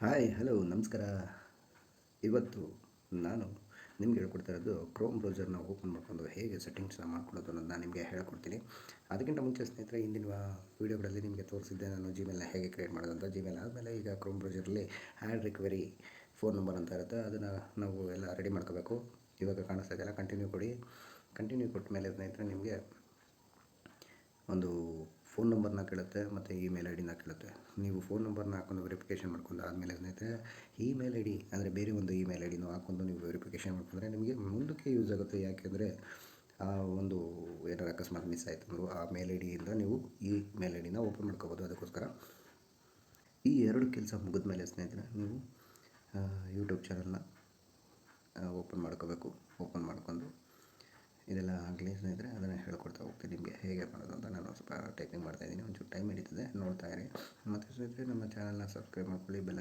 Hi hello ನಮಸ್ಕಾರ. ಇವತ್ತು ನಾನು ನಿಮ್ಗೆ ಹೇಳ್ಕೊಡ್ತಾ ಇರೋದು ಕ್ರೋಮ್ ಬ್ರೌಸರ್ನ ಓಪನ್ ಮಾಡ್ಕೊಂಡು ಹೇಗೆ ಸೆಟ್ಟಿಂಗ್ಸ್ನ ಮಾಡ್ಕೊಳ್ಳೋದು ಅನ್ನೋದನ್ನ ನಿಮಗೆ ಹೇಳ್ಕೊಡ್ತೀನಿ. ಅದಕ್ಕಿಂತ ಮುಂಚೆ ಸ್ನೇಹಿತರೆ, ಹಿಂದಿನ ವೀಡಿಯೋಗಳಲ್ಲಿ ನಿಮಗೆ ತೋರಿಸಿದ್ದೆ ನಾನು ಜಿಮೇಲ್ನ ಹೇಗೆ ಕ್ರಿಯೇಟ್ ಮಾಡೋದು ಅಂತ. ಜಿಮೇಲ್ ಆದಮೇಲೆ ಈಗ ಕ್ರೋಮ್ ಬ್ರೌಸರಲ್ಲಿ ಆ್ಯಡ್ ರಿಕವರಿ ಫೋನ್ ನಂಬರ್ ಅಂತ ಇರುತ್ತೆ, ಅದನ್ನು ನಾವು ಎಲ್ಲ ರೆಡಿ ಮಾಡ್ಕೋಬೇಕು. ಇವಾಗ ಕಾಣಿಸ್ತಾ ಇದೆಯಲ್ಲ, ಕಂಟಿನ್ಯೂ ಕೊಡಿ. ಕಂಟಿನ್ಯೂ ಕೊಟ್ಟ ಮೇಲೆ ಸ್ನೇಹಿತರೆ ನಿಮಗೆ ಒಂದು ಫೋನ್ ನಂಬರ್ನ ಕೇಳುತ್ತೆ ಮತ್ತು ಇಮೇಲ್ ಐ ಡಿನ ಕೇಳುತ್ತೆ. ನೀವು ಫೋನ್ ನಂಬರ್ನ ಹಾಕೊಂಡು ವೆರಿಫಿಕೇಷನ್ ಮಾಡ್ಕೊಂಡು ಆದಮೇಲೆ ಸ್ನೇಹಿತರೆ ಇಮೇಲ್ ಐ ಡಿ ಅಂದರೆ ಬೇರೆ ಒಂದು ಇಮೇಲ್ ಐ ಡಿನೂ ಹಾಕ್ಕೊಂಡು ನೀವು ವೆರಿಫಿಕೇಷನ್ ಮಾಡ್ಕೊಂಡ್ರೆ ನಿಮಗೆ ಮುಂದಕ್ಕೆ ಯೂಸ್ ಆಗುತ್ತೆ. ಯಾಕೆಂದರೆ ಆ ಒಂದು ಏನಾರು ಅಕಸ್ಮಾತ್ ಮಿಸ್ ಆಯಿತು ಅಂದರೂ ಆ ಮೇಲ್ ಐ ಡಿಯಿಂದ ನೀವು ಈ ಮೇಲ್ ಐ ಡಿನ ಓಪನ್ ಮಾಡ್ಕೋಬೋದು. ಅದಕ್ಕೋಸ್ಕರ ಈ ಎರಡು ಕೆಲಸ ಮುಗಿದ ಮೇಲೆ ಸ್ನೇಹಿತರೆ ನೀವು ಯೂಟ್ಯೂಬ್ ಚಾನಲ್ನ ಓಪನ್ ಮಾಡ್ಕೋಬೇಕು. ಓಪನ್ ಮಾಡ್ಕೊಂಡು ಇದೆಲ್ಲ ಆಗಲಿ ಸ್ನೇಹಿತರೆ, ಅದನ್ನು ಹೇಳ್ಕೊಡ್ತಾ ಹೋಗ್ತೀನಿ ನಿಮಗೆ ಹೇಗೆ ಮಾಡೋದು ಅಂತ. ನಾನು ಸ್ವಲ್ಪ ಟೈಪಿಂಗ್ ಮಾಡ್ತಾಯಿದ್ದೀನಿ, ಒಂಚೂರು ಟೈಮ್ ಹಿಡಿತದೆ, ನೋಡ್ತಾ ಇರಿ. ಮತ್ತು ಸ್ನೇಹಿತರೆ ನಮ್ಮ ಚಾನಲ್ನ ಸಬ್ಸ್ಕ್ರೈಬ್ ಮಾಡ್ಕೊಳ್ಳಿ, ಬೆಲ್